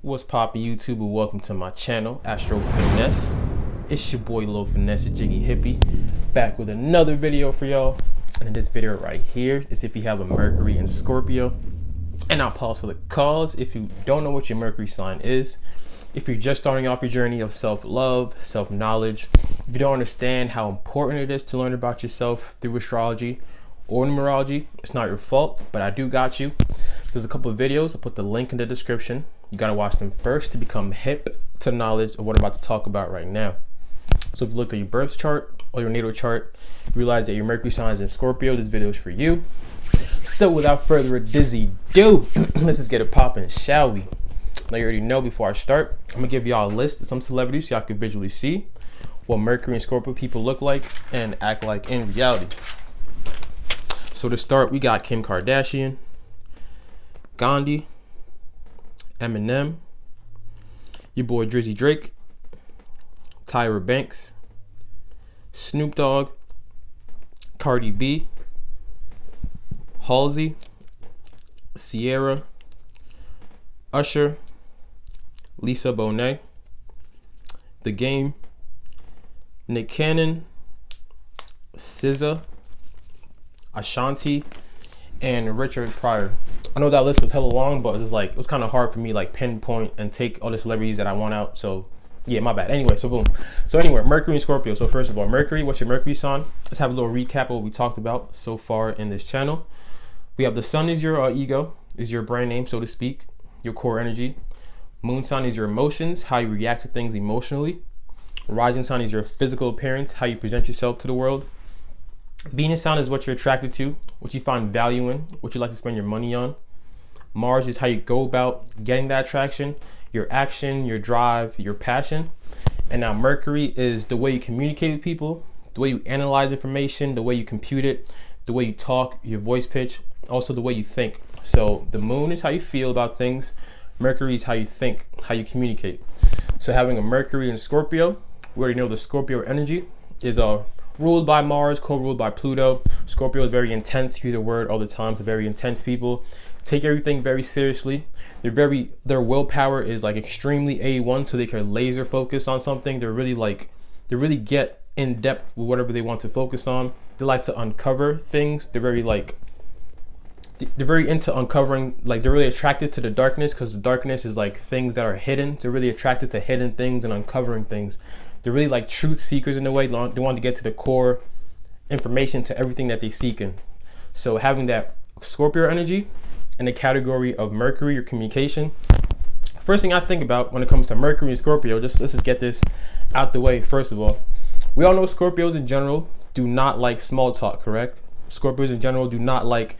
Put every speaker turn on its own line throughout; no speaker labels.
What's poppin' YouTube, and welcome to my channel, Astro Finesse. It's your boy Lil Finesse, your jiggy hippie, back with another video for y'all. And in this video right here is if you have a Mercury in Scorpio. And I'll pause for the cause if you don't know what your Mercury sign is. If you're just starting off your journey of self-love, self-knowledge, if you don't understand how important it is to learn about yourself through astrology or numerology, it's not your fault, but I do got you. There's a couple of videos, I'll put the link in the description. You gotta watch them first to become hip to knowledge of what I'm about to talk about right now. So if you looked at your birth chart or your natal chart, you realize that your Mercury sign is in Scorpio, this video is for you. So without further ado, let's just get it popping, shall we? Now you already know, before I start, I'm gonna give y'all a list of some celebrities so y'all can visually see what Mercury and Scorpio people look like and act like in reality. So to start, we got Kim Kardashian, Gandhi, Eminem, your boy Drizzy Drake, Tyra Banks, Snoop Dogg, Cardi B, Halsey, Sierra, Usher, Lisa Bonet, The Game, Nick Cannon, SZA, Ashanti, and Richard Pryor. I know that list was hella long, but it was kind of hard for me like pinpoint and take all the celebrities that I want out. So yeah, my bad. Anyway, so boom. So anyway, Mercury and Scorpio. So first of all, Mercury, what's your Mercury sign? Let's have a little recap of what we talked about so far in this channel. We have the sun is your ego, is your brand name, so to speak, your core energy. Moon sign is your emotions, how you react to things emotionally. Rising sign is your physical appearance, how you present yourself to the world. Venus sign is what you're attracted to, what you find value in, what you like to spend your money on. Mars is how you go about getting that attraction, your action, your drive, your passion. And now Mercury is the way you communicate with people, the way you analyze information, the way you compute it, the way you talk, your voice pitch, also the way you think. So the moon is how you feel about things. Mercury is how you think, how you communicate. So having a Mercury in Scorpio, we already know the Scorpio energy is ruled by Mars, co-ruled by Pluto. Scorpio is very intense, you hear the word all the time. So very intense people, take everything very seriously. Their willpower is like extremely A1, so they can laser focus on something. They really get in depth with whatever they want to focus on. They like to uncover things. They're very into uncovering, like they're really attracted to the darkness, because the darkness is like things that are hidden. They're really attracted to hidden things and uncovering things. They're really like truth seekers in a way. They want to get to the core information to everything that they seek in. So having that Scorpio energy in the category of Mercury, your communication. First thing I think about when it comes to Mercury and Scorpio, let's just get this out the way. First of all, we all know Scorpios in general do not like small talk, correct? Scorpios in general do not like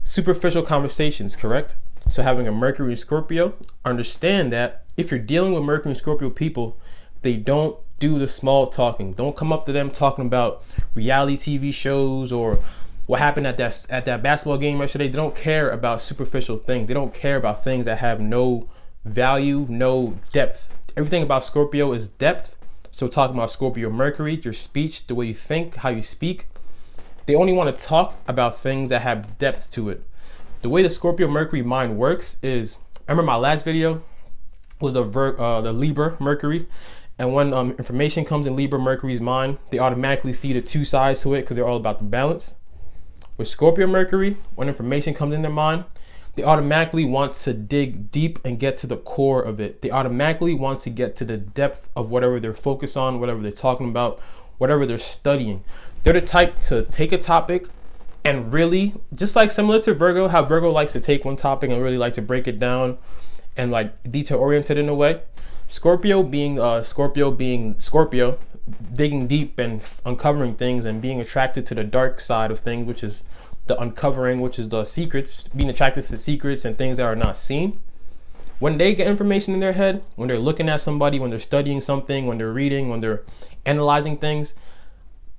superficial conversations, correct? So having a Mercury and Scorpio, understand that if you're dealing with Mercury and Scorpio people, they don't do the small talking. Don't come up to them talking about reality TV shows or what happened at that basketball game yesterday. They don't care about superficial things. They don't care about things that have no value, no depth. Everything about Scorpio is depth. So talking about Scorpio Mercury, your speech, the way you think, how you speak, they only want to talk about things that have depth to it. The way the Scorpio Mercury mind works is, remember my last video was the Libra Mercury. And when information comes in Libra Mercury's mind, they automatically see the two sides to it because they're all about the balance. With Scorpio Mercury, when information comes in their mind, they automatically want to dig deep and get to the core of it. They automatically want to get to the depth of whatever they're focused on, whatever they're talking about, whatever they're studying. They're the type to take a topic and really, just like similar to Virgo, how Virgo likes to take one topic and really like to break it down and like detail oriented in a way. Scorpio being Scorpio, digging deep and uncovering things and being attracted to the dark side of things, which is the uncovering, which is the secrets, being attracted to secrets and things that are not seen. When they get information in their head, when they're looking at somebody, when they're studying something, when they're reading, when they're analyzing things,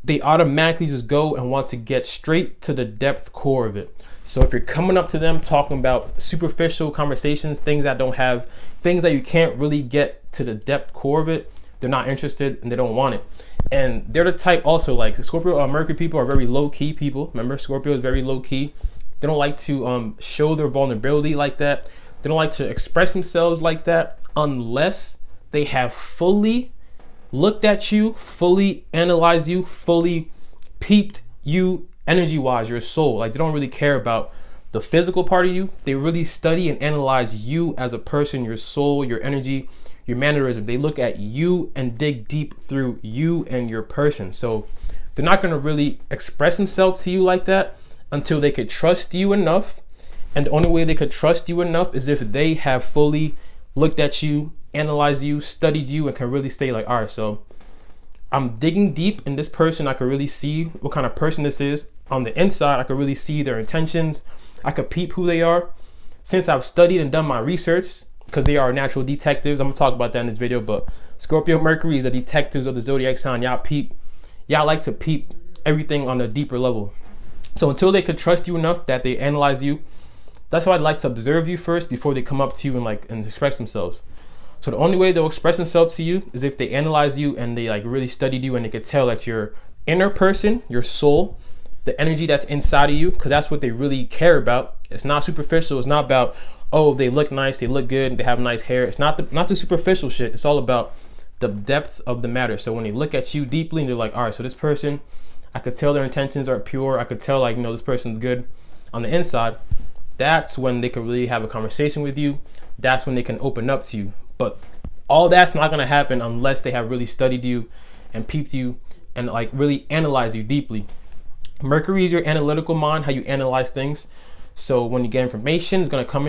they automatically just go and want to get straight to the depth core of it. So if you're coming up to them talking about superficial conversations, things that you can't really get to the depth core of it, they're not interested and they don't want it. And they're the type also, like the Scorpio Mercury people are very low key people. Remember, Scorpio is very low key. They don't like to show their vulnerability like that. They don't like to express themselves like that unless they have fully looked at you, fully analyzed you, fully peeped you energy-wise, your soul. Like, they don't really care about the physical part of you. They really study and analyze you as a person, your soul, your energy, your mannerism. They look at you and dig deep through you and your person. So they're not going to really express themselves to you like that until they could trust you enough. And the only way they could trust you enough is if they have fully looked at you, analyzed you, studied you, and can really say like, all right, so I'm digging deep in this person. I can really see what kind of person this is. On the inside, I can really see their intentions. I could peep who they are. Since I've studied and done my research, because they are natural detectives, I'm gonna talk about that in this video, but Scorpio Mercury is the detectives of the zodiac sign. Y'all like to peep everything on a deeper level. So until they could trust you enough that they analyze you, that's why I'd like to observe you first before they come up to you and express themselves. So the only way they'll express themselves to you is if they analyze you and they like really studied you and they could tell that your inner person, your soul, the energy that's inside of you, because that's what they really care about. It's not superficial. It's not about, oh, they look nice, they look good, they have nice hair. It's not the superficial shit. It's all about the depth of the matter. So when they look at you deeply and they're like, all right, so this person, I could tell their intentions are pure. I could tell like, this person's good on the inside. That's when they can really have a conversation with you. That's when they can open up to you. But all that's not going to happen unless they have really studied you and peeped you and like really analyzed you deeply. Mercury is your analytical mind, how you analyze things. So when you get information, it's going to come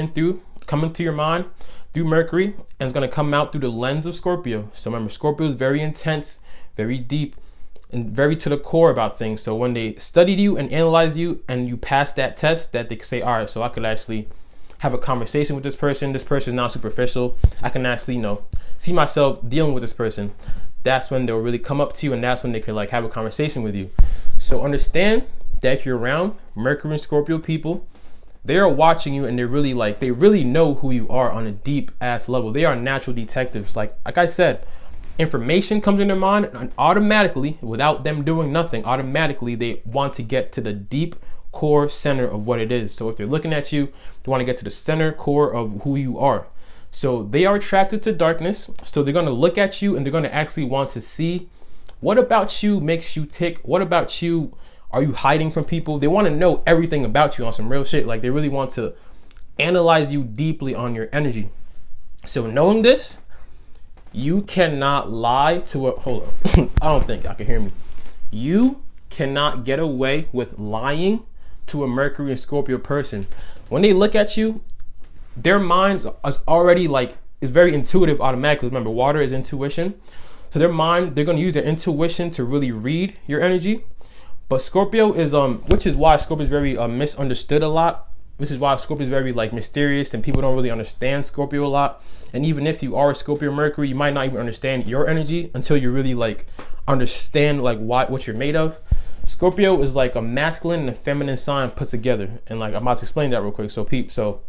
into your mind through Mercury, and it's going to come out through the lens of Scorpio. So remember, Scorpio is very intense, very deep, and very to the core about things. So when they studied you and analyze you and you pass that test, that they can say, all right, so I could actually have a conversation with this person. This person is not superficial. I can actually, see myself dealing with this person. That's when they'll really come up to you, and that's when they could like have a conversation with you. So understand that if you're around Mercury and Scorpio people, they are watching you and they really know who you are on a deep ass level. They are natural detectives. Like I said, information comes in their mind and automatically, without them doing nothing, automatically they want to get to the deep core center of what it is. So if they're looking at you, they want to get to the center core of who you are. So they are attracted to darkness. So they're going to look at you and they're going to actually want to see what about you makes you tick. What about you are you hiding from people? They want to know everything about you on some real shit. Like they really want to analyze you deeply on your energy. So knowing this, you cannot lie to a, hold on, I don't think y'all can hear me. You cannot get away with lying to a Mercury and Scorpio person. When they look at you, their minds is already like, it's very intuitive automatically. Remember, water is intuition. So their mind, they're going to use their intuition to really read your energy. But Scorpio is, which is why Scorpio is very misunderstood a lot. This is why Scorpio is very like mysterious and people don't really understand Scorpio a lot. And even if you are a Scorpio Mercury, you might not even understand your energy until you really like understand like what you're made of. Scorpio is like a masculine and a feminine sign put together. And like I'm about to explain that real quick. So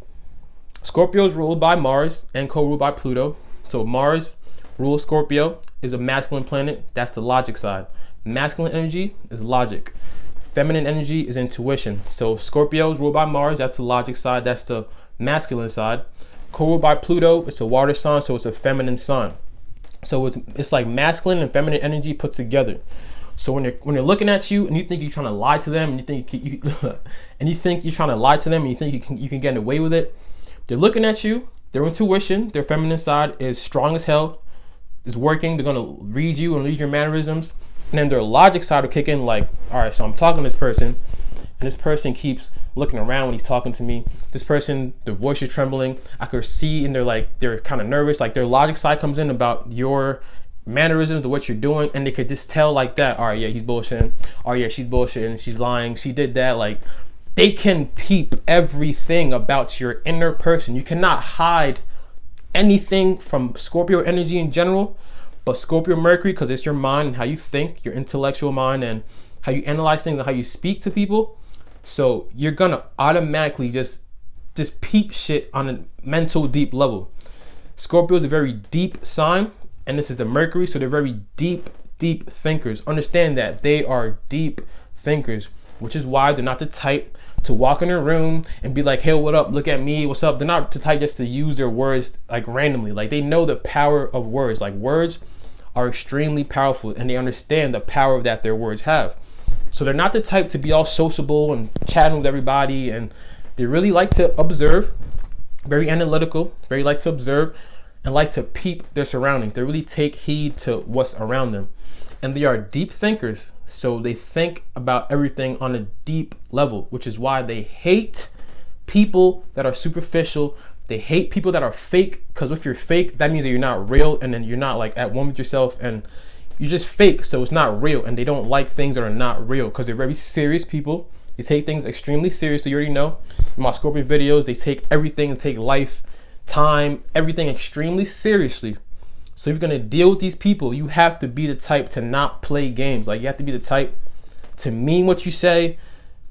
Scorpio is ruled by Mars and co-ruled by Pluto. So Mars rules Scorpio, is a masculine planet. That's the logic side. Masculine energy is logic. Feminine energy is intuition. So Scorpio is ruled by Mars. That's the logic side. That's the masculine side. Co-ruled by Pluto. It's a water sign, so it's a feminine sign. So it's like masculine and feminine energy put together. So when they're looking at you and you think you're trying to lie to them, and you think you're trying to lie to them, and you think you can get away with it, they're looking at you. Their intuition, their feminine side is strong as hell. Is working. They're gonna read you and read your mannerisms. And then their logic side will kick in like, all right, so I'm talking to this person and this person keeps looking around when he's talking to me. This person, their voice is trembling. I could see and they're kind of nervous. Like their logic side comes in about your mannerisms, what you're doing, and they could just tell like that, all right, yeah, he's bullshitting. Oh yeah, she's bullshitting. She's lying. She did that. Like they can peep everything about your inner person. You cannot hide anything from Scorpio energy in general. But Scorpio Mercury, because it's your mind and how you think, your intellectual mind and how you analyze things and how you speak to people. So you're going to automatically just peep shit on a mental deep level. Scorpio is a very deep sign, and this is the Mercury. So they're very deep thinkers. Understand that they are deep thinkers, which is why they're not the type to walk in a room and be like, hey, what up? Look at me. What's up? They're not the type just to use their words like randomly. Like they know the power of words. Like words are extremely powerful and they understand the power that their words have. So they're not the type to be all sociable and chatting with everybody, and they really like to observe, very analytical, very like to observe and like to peep their surroundings. They really take heed to what's around them. And they are deep thinkers. So they think about everything on a deep level, which is why they hate people that are superficial. They hate people that are fake, because if you're fake, that means that you're not real, and then you're not like at one with yourself, and you're just fake, so it's not real. And they don't like things that are not real because they're very serious people. They take things extremely seriously. You already know in my Scorpio videos, they take everything and take life, time, everything extremely seriously. So if you're gonna deal with these people, you have to be the type to not play games. Like you have to be the type to mean what you say.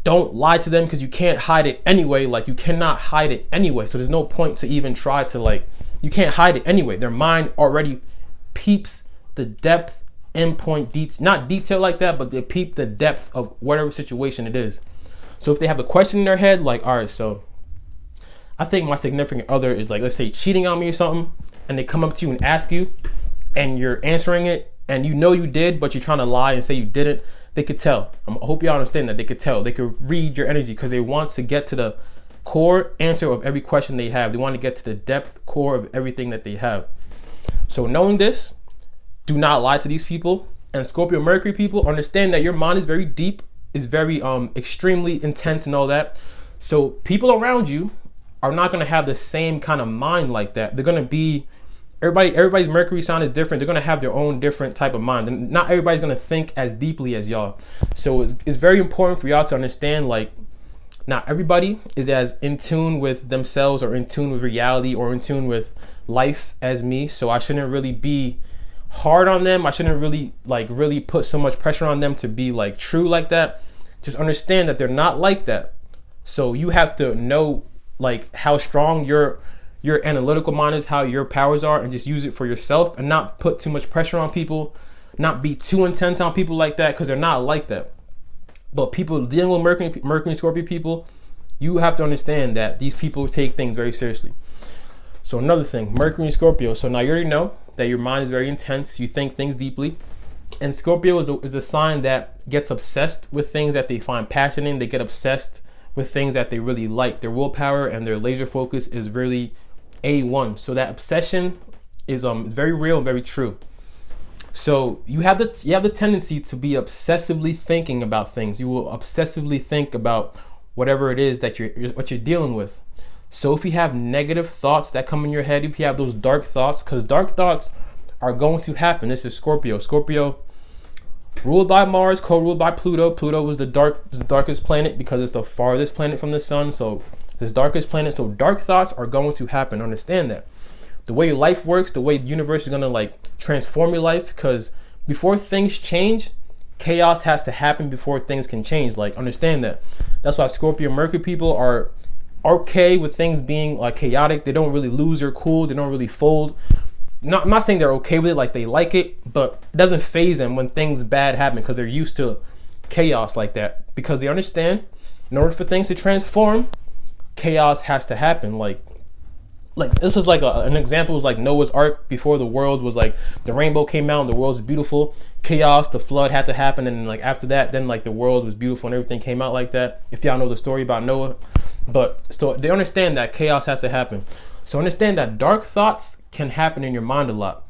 Don't lie to them, because you can't hide it anyway. Like you cannot hide it anyway. So there's no point to even try to, like, you can't hide it anyway. Their mind already peeps the depth, endpoint, not detail like that, but they peep the depth of whatever situation it is. So if they have a question in their head, like, all right, so I think my significant other is like, let's say cheating on me or something, and they come up to you and ask you, and you're answering it, and you know you did, but you're trying to lie and say you didn't, they could tell. I hope y'all understand that. They could tell. They could read your energy, because they want to get to the core answer of every question they have. They want to get to the depth core of everything that they have. So knowing this, do not lie to these people. And Scorpio Mercury people, understand that your mind is very deep, is very extremely intense and all that. So people around you are not going to have the same kind of mind like that. They're going to be, everybody's Mercury sign is different. They're going to have their own different type of mind, and not everybody's going to think as deeply as y'all. So it's very important for y'all to understand, like, not everybody is as in tune with themselves or in tune with reality or in tune with life as me. So I shouldn't really be hard on them. I shouldn't really put so much pressure on them to be like true like that. Just understand that they're not like that. So you have to know like how strong your analytical mind is, how your powers are, and just use it for yourself, and not put too much pressure on people, not be too intense on people like that, because they're not like that. But people dealing with Mercury and Scorpio people, you have to understand that these people take things very seriously. So another thing, Mercury and Scorpio. So now you already know that your mind is very intense. You think things deeply. And Scorpio is a sign that gets obsessed with things that they find passion in. They get obsessed with things that they really like. Their willpower and their laser focus is really A1. So that obsession is very real and very true. So you have the tendency to be obsessively thinking about things. You will obsessively think about whatever it is that what you're dealing with. So if you have negative thoughts that come in your head, if you have those dark thoughts, because dark thoughts are going to happen. This is Scorpio. Scorpio, ruled by Mars, co-ruled by Pluto. Pluto was the darkest planet because it's the farthest planet from the sun. So this darkest planet. So dark thoughts are going to happen. Understand that. The way your life works, the way the universe is going to like transform your life, because before things change, chaos has to happen before things can change. Like, understand that. That's why Scorpio Mercury people are okay with things being like chaotic. They don't really lose their cool. They don't really fold. I'm not saying they're okay with it, like they like it, but it doesn't faze them when things bad happen, because they're used to chaos like that. Because they understand, in order for things to transform, chaos has to happen. Like this is like an example is like Noah's Ark. Before the world was like, the rainbow came out and the world was beautiful. Chaos, the flood had to happen, and then like after that, then like the world was beautiful and everything came out like that. If y'all know the story about Noah. But so they understand that chaos has to happen. So understand that dark thoughts can happen in your mind a lot.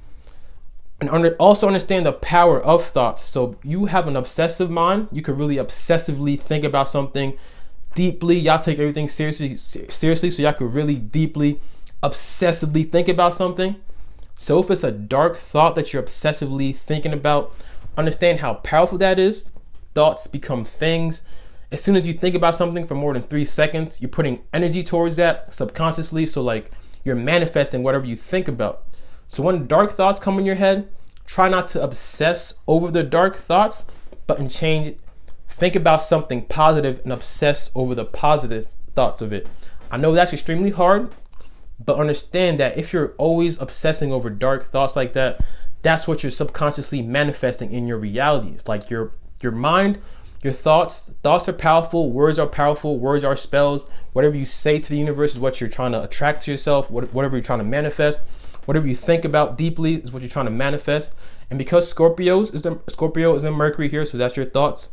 And also understand the power of thoughts. So you have an obsessive mind. You could really obsessively think about something deeply. Y'all take everything seriously. So y'all could really deeply, obsessively think about something. So if it's a dark thought that you're obsessively thinking about, understand how powerful that is. Thoughts become things. As soon as you think about something for more than 3 seconds, you're putting energy towards that subconsciously. So like you're manifesting whatever you think about. So when dark thoughts come in your head, try not to obsess over the dark thoughts, but think about something positive and obsess over the positive thoughts of it. I know that's extremely hard, but understand that if you're always obsessing over dark thoughts like that, that's what you're subconsciously manifesting in your reality. It's like your mind Your thoughts are powerful. Words are powerful. Words are spells. Whatever you say to the universe is what you're trying to attract to yourself. Whatever you're trying to manifest. Whatever you think about deeply is what you're trying to manifest. And because Scorpio is in Mercury here, so that's your thoughts,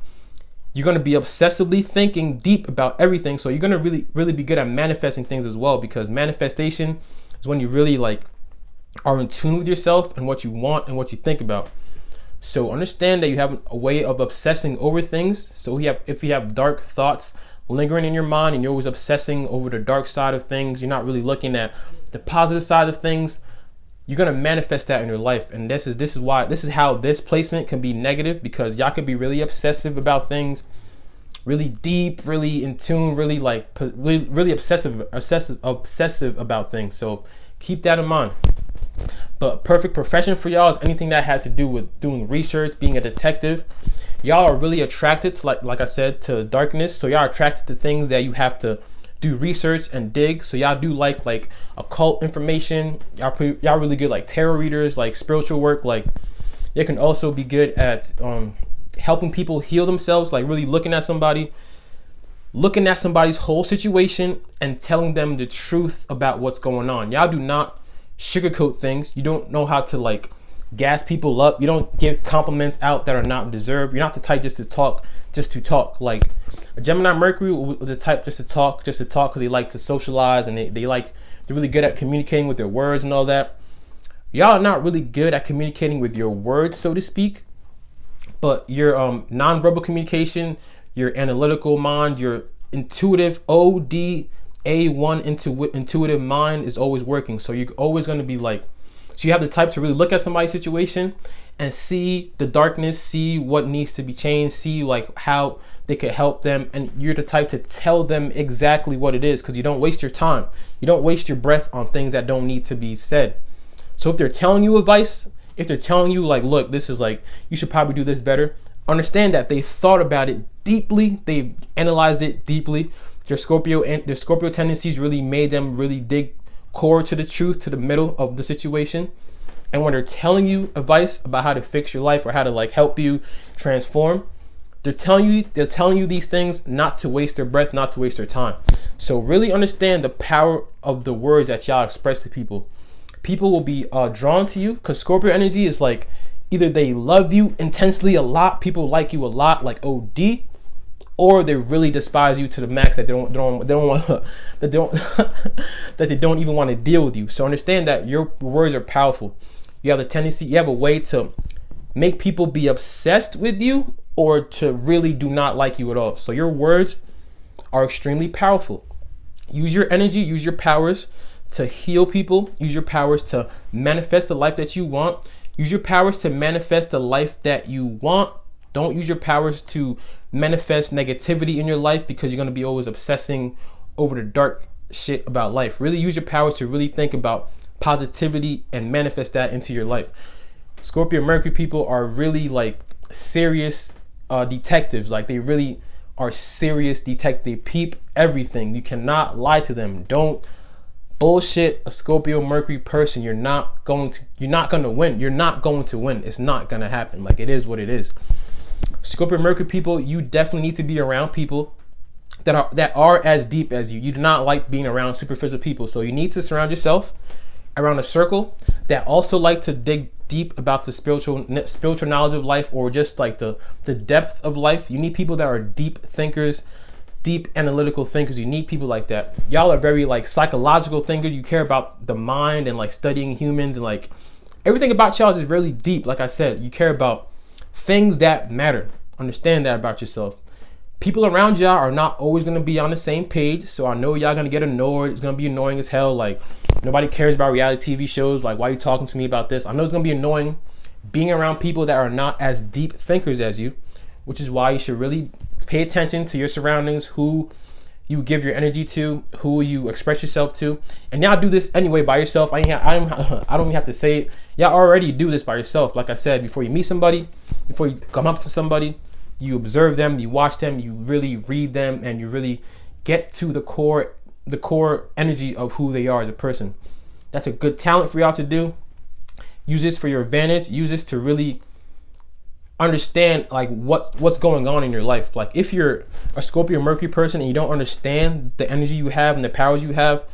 you're going to be obsessively thinking deep about everything. So you're going to really be good at manifesting things as well, because manifestation is when you really like are in tune with yourself and what you want and what you think about. So understand that you have a way of obsessing over things. So if you have dark thoughts lingering in your mind and you're always obsessing over the dark side of things, you're not really looking at the positive side of things, you're gonna manifest that in your life. And this is how this placement can be negative, because y'all could be really obsessive about things, really deep, really in tune, really obsessive about things. So keep that in mind. But perfect profession for y'all is anything that has to do with doing research, being a detective. Y'all are really attracted to, like I said, to darkness. So y'all are attracted to things that you have to do research and dig. So y'all do like occult information. Y'all really good like tarot readers, like spiritual work. Like you can also be good at helping people heal themselves, like really looking at somebody's whole situation and telling them the truth about what's going on. Y'all do not sugarcoat things. You don't know how to like gas people up. You don't give compliments out that are not deserved. You're not the type just to talk. Like a Gemini Mercury was the type just to talk because they like to socialize, and they're really good at communicating with their words and all that. Y'all are not really good at communicating with your words, so to speak, but your nonverbal communication, your analytical mind, your intuitive intuitive mind is always working. So you're always going to be like, so you have the type to really look at somebody's situation and see the darkness, see what needs to be changed, see like how they could help them. And you're the type to tell them exactly what it is, because you don't waste your time. You don't waste your breath on things that don't need to be said. So if they're telling you advice, if they're telling you like, look, this is like, you should probably do this better, understand that they thought about it deeply. They've analyzed it deeply. Their Scorpio tendencies really made them really dig core to the truth, to the middle of the situation. And when they're telling you advice about how to fix your life or how to like help you transform, they're telling you these things not to waste their breath, not to waste their time. So really understand the power of the words that y'all express to people. People will be drawn to you, because Scorpio energy is like, either they love you intensely a lot, people like you a lot, like OD, or they really despise you to the max that they don't that they don't even want to deal with you. So understand that your words are powerful. You have a way to make people be obsessed with you or to really do not like you at all. So your words are extremely powerful. Use your energy, use your powers to heal people, use your powers to manifest the life that you want. Use your powers to manifest the life that you want. Don't use your powers to manifest negativity in your life, because you're going to be always obsessing over the dark shit about life. Really use your powers to really think about positivity and manifest that into your life. Scorpio Mercury people are really like serious detectives. Like they really are serious detectives. They peep everything. You cannot lie to them. Don't bullshit a Scorpio Mercury person. You're not going to win. You're not going to win. It's not going to happen. Like, it is what it is. Scorpio Mercury people, you definitely need to be around people that are as deep as you. You do not like being around superficial people. So you need to surround yourself around a circle that also like to dig deep about the spiritual knowledge of life, or just like the depth of life. You need people that are deep thinkers, deep analytical thinkers. You need people like that. Y'all are very like psychological thinkers. You care about the mind and like studying humans, and like everything about y'all is really deep. Like I said, you care about things that matter. Understand that about yourself. People around y'all are not always going to be on the same page. So I know y'all going to get annoyed. It's going to be annoying as hell. Like, nobody cares about reality TV shows. Like, why are you talking to me about this? I know it's going to be annoying being around people that are not as deep thinkers as you, which is why you should really pay attention to your surroundings, who you give your energy to, who you express yourself to. And y'all do this anyway by yourself. I don't even have to say it. Y'all already do this by yourself. Like I said, before you meet somebody, before you come up to somebody, you observe them, you watch them, you really read them, and you really get to the core energy of who they are as a person. That's a good talent for y'all to do. Use this for your advantage. Use this to really understand like what's going on in your life. Like if you're a Scorpio Mercury person and you don't understand the energy you have and the powers you have,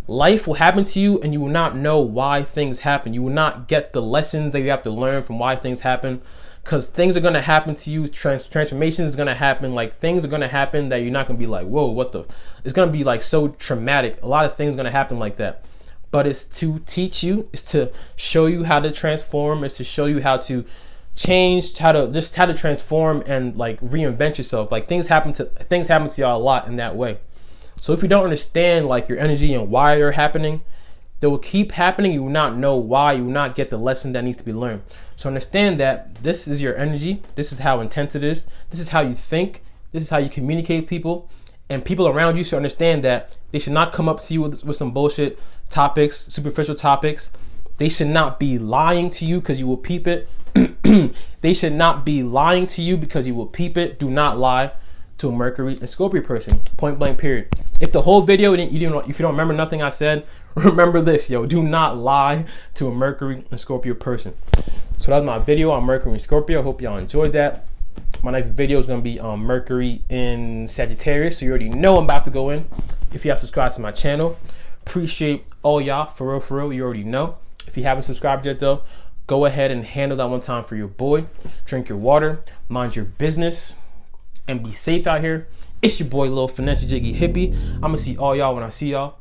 life will happen to you and you will not know why things happen. You will not get the lessons that you have to learn from why things happen, because things are going to happen to you. Transformations is going to happen. Like things are going to happen that you're not going to be like, whoa, what the, it's going to be like so traumatic. A lot of things are going to happen like that, but it's to teach you, it's to show you how to transform, it's to show you how to change, how to transform and like reinvent yourself. Like things happen to y'all a lot in that way. So if you don't understand like your energy and why they're happening, they will keep happening. You will not know why. You will not get the lesson that needs to be learned. So understand that this is your energy. This is how intense it is. This is how you think. This is how you communicate with people. And people around you should understand that they should not come up to you with some bullshit topics, superficial topics. They should not be lying to you because you will peep it. They should not be lying to you because you will peep it. Do not lie to a Mercury and Scorpio person. Point blank, period. If the whole video, if you don't remember nothing I said, remember this, yo. Do not lie to a Mercury and Scorpio person. So that was my video on Mercury and Scorpio. I hope y'all enjoyed that. My next video is going to be on Mercury in Sagittarius. So you already know I'm about to go in. If you have subscribed to my channel, appreciate all y'all. For real, you already know. If you haven't subscribed yet though, go ahead and handle that one time for your boy. Drink your water, mind your business, and be safe out here. It's your boy, Lil Finesse, Jiggy Hippie. I'm going to see all y'all when I see y'all.